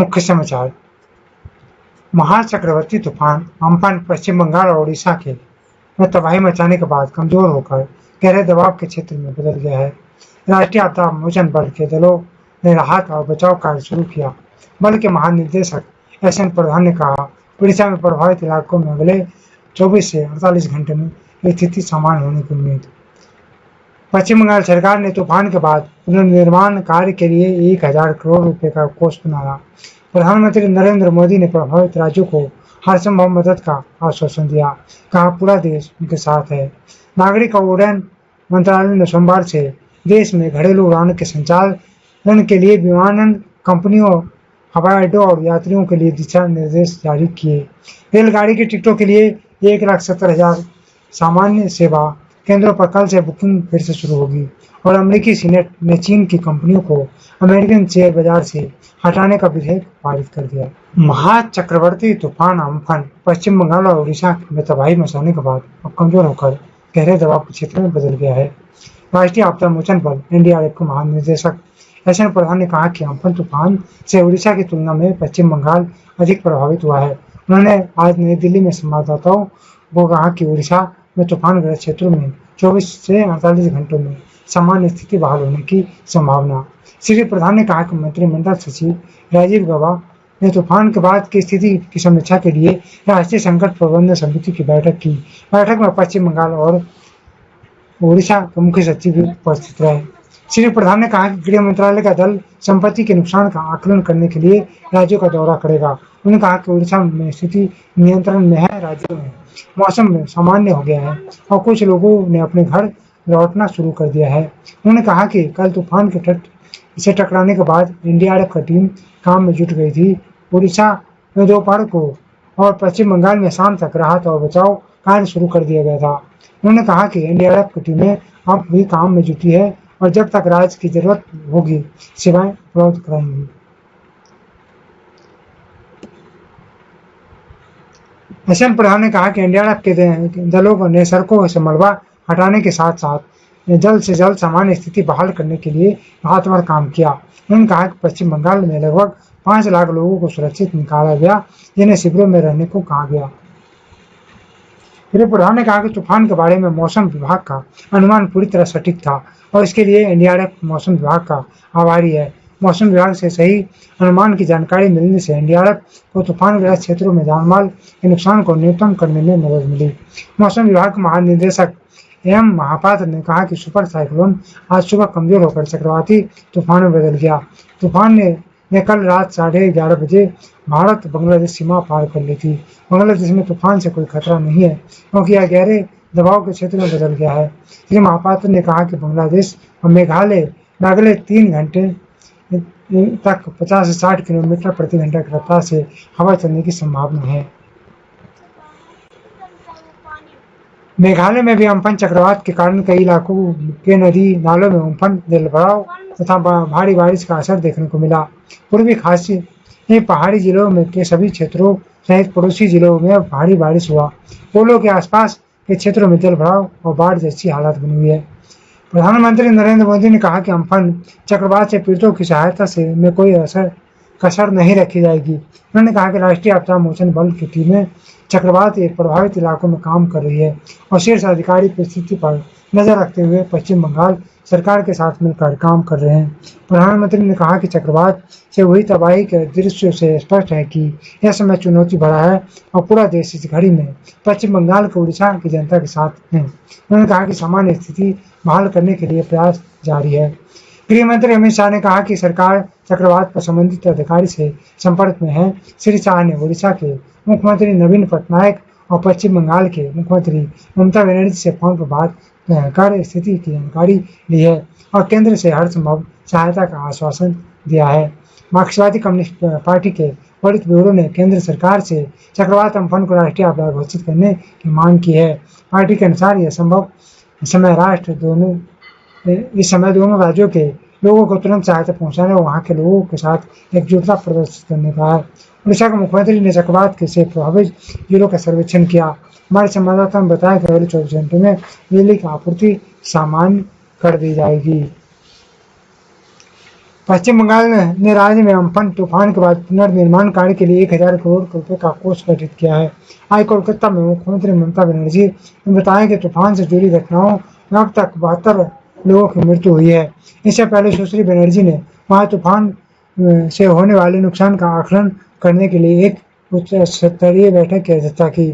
मुख्य समाचार। महाचक्रवाती तूफान अम्फन पश्चिम बंगाल और उड़ीसा के में तबाही मचाने के बाद कमजोर होकर गहरे दबाव के क्षेत्र में बदल गया है। राष्ट्रीय आपदा मोचन बल के दलों ने राहत और बचाव कार्य शुरू किया। बल के महानिदेशक एसएन प्रधान ने कहा, उड़ीसा में प्रभावित इलाकों में अगले 24 से 48 घंटे में स्थिति सामान्य होने की उम्मीद। पश्चिम बंगाल सरकार ने तूफान के बाद पुनर्निर्माण कार्य के लिए 1000 करोड़ रुपए का कोष बनाया। प्रधानमंत्री नरेंद्र मोदी ने प्रभावित राज्यों को हर संभव मदद का आश्वासन दिया। कहा, पूरा देश उनके साथ है। नागरिक और उड्डयन मंत्रालय ने सोमवार से देश में घरेलू उड़ानों के संचालन के लिए विमानन कंपनियों, हवाई अड्डों और यात्रियों के लिए दिशा निर्देश जारी किए। रेलगाड़ी की टिकटों के लिए 1,70,000 सामान्य सेवा केंद्रों पर कल से बुकिंग फिर से शुरू होगी और अमेरिकी सीनेट ने चीन की कंपनियों को अमेरिकन शेयर बाजार से हटाने का विधेयक पारित कर दिया। महाचक्रवाती तूफान अम्फन पश्चिम बंगाल और उड़ीसा में तबाही मचाने के बाद अब कमजोर होकर गहरे दबाव के क्षेत्र में बदल गया है। राष्ट्रीय आपदा मोचन बल एनडीआरएफ के महानिदेशक एसएन प्रधान ने कहा कि अम्फन तूफान से उड़ीसा की तुलना में पश्चिम बंगाल अधिक प्रभावित हुआ है। उन्होंने आज नई दिल्ली में संवाददाताओं को कहा कि उड़ीसा में तूफानग्रस्त क्षेत्रों में 24 से 48 घंटों में सामान्य स्थिति बहाल होने की संभावना। श्री प्रधान ने कहा कि मंत्रिमंडल सचिव राजीव गौबा ने तूफान के बाद की स्थिति की समीक्षा के लिए राष्ट्रीय संकट प्रबंधन समिति की बैठक की। बैठक में पश्चिम बंगाल और उड़ीसा के मुख्य सचिव भी उपस्थित रहे। श्री प्रधान ने कहा कि गृह मंत्रालय का दल संपत्ति के नुकसान का आकलन करने के लिए राज्यों का दौरा करेगा। उन्होंने कहा कि उड़ीसा में स्थिति नियंत्रण में है। राज्यों में मौसम में सामान्य हो गया है और कुछ लोगों ने अपने घर लौटना शुरू कर दिया है। उन्होंने कहा कि कल तूफान के तट से टकराने के बाद एनडीआरएफ की टीम काम में जुट गई थी। उड़ीसा में दोपहर को और पश्चिम बंगाल में शाम तक राहत और बचाव कार्य शुरू कर दिया गया था। उन्होंने कहा कि एनडीआरएफ की टीमें अब भी काम में जुटी है और जब तक राज्य की जरूरत होगी सेवाएं उपलब्ध कराएंगी। एसएन प्रधान ने कहा कि एनडीआरएफ के दलों ने सड़कों से मलबा हटाने के साथ साथ जल्द से जल्द सामान्य स्थिति बहाल करने के लिए रातभर काम किया। उन्होंने कहा कि पश्चिम बंगाल में लगभग 5 लाख लोगों को सुरक्षित निकाला गया, जिन्हें शिविरों में रहने को कहा गया। श्री प्रधान ने कहा कि तूफान के बारे में मौसम विभाग का अनुमान पूरी तरह सटीक था और इसके लिए एनडीआरएफ मौसम विभाग का आभारी है। मौसम विभाग से सही अनुमान की जानकारी मिलने से एनडीआरएफ को तूफानग्रस्त क्षेत्रों में जानमाल के नुकसान को न्यूनतम करने में मदद मिली। मौसम विभाग के महानिदेशक एम महापात्र ने कहा कि सुपर साइक्लोन आज सुबह कमजोर होकर चक्रवाती तूफान में बदल गया। तूफान ने कल रात 11:30 बजे भारत बांग्लादेश सीमा पार कर ली थी। बांग्लादेश में तूफान से कोई खतरा नहीं है क्योंकि यह गहरे दबाव के क्षेत्र में बदल गया है। श्री महापात्र ने कहा कि बांग्लादेश और मेघालय में अगले 3 घंटे तक 50 से 60 किलोमीटर प्रति घंटा की रफ्तार से हवा चलने की संभावना है। मेघालय में भी अम्फन चक्रवात के कारण कई इलाकों के नदी नालों में उम्फन, जलभराव तथा भारी बारिश का असर देखने को मिला। पूर्वी खासी पहाड़ी जिलों में के सभी क्षेत्रों सहित पड़ोसी जिलों में भारी बारिश हुआ। पोलो के आसपास के क्षेत्रों में जलभराव और बाढ़ जैसी हालत बनी हुई है। प्रधानमंत्री नरेंद्र मोदी ने कहा कि अम्फन चक्रवात से पीड़ितों की सहायता से में कोई कसर नहीं रखी जाएगी। उन्होंने कहा कि राष्ट्रीय आपदा मोचन बल की टीमें चक्रवात के प्रभावित इलाकों में काम कर रही है और शीर्ष अधिकारी परिस्थिति पर नजर रखते हुए पश्चिम बंगाल सरकार के साथ मिलकर काम कर रहे हैं। प्रधानमंत्री ने कहा कि चक्रवात से हुई तबाही के दृश्य से स्पष्ट है कि यह समय चुनौती भरा है और पूरा देश इस घड़ी में पश्चिम बंगाल के उड़ीसा की जनता के साथ है। उन्होंने कहा कि सामान्य स्थिति बहाल करने के लिए प्रयास जारी है। गृह मंत्री अमित शाह ने कहा कि सरकार चक्रवात पर संबंधित अधिकारी से संपर्क में है। श्री शाह ने उड़ीसा के मुख्यमंत्री नवीन पटनायक और पश्चिम बंगाल के मुख्यमंत्री ममता बनर्जी से फोन पर बात कर स्थिति की जानकारी ली है और केंद्र से हर संभव सहायता का आश्वासन दिया है। मार्क्सवादी कम्युनिस्ट पार्टी के वरिष्ठ ब्यूरो ने केंद्र सरकार से चक्रवात अम्फन को राष्ट्रीय आपदा घोषित करने की मांग की है। पार्टी के अनुसार यह संभव इस समय दोनों राज्यों के लोगों को तुरंत सहायता पहुंचाने और वहां के लोगों के साथ एकजुटता प्रदर्शित करने का है। उड़ीसा के मुख्यमंत्री ने चक्रवात से प्रभावित जिलों का सर्वेक्षण किया। हमारे संवाददाता ने बताया कि अगले 24 घंटे में बिजली की आपूर्ति सामान्य कर दी जाएगी। पश्चिम बंगाल ने राज्य में अम्फन तूफान के बाद पुनर्निर्माण कार्य के लिए 1000 करोड़ रुपए का कोष गठित किया है। आज कोलकाता में मुख्यमंत्री ममता बनर्जी ने बताया कि तूफान से जुड़ी घटनाओं में अब तक 72 लोगों की मृत्यु हुई है। इससे पहले सुश्री बनर्जी ने वहां तूफान से होने वाले नुकसान का आकलन करने के लिए एक उच्च स्तरीय बैठक की अध्यक्षता की।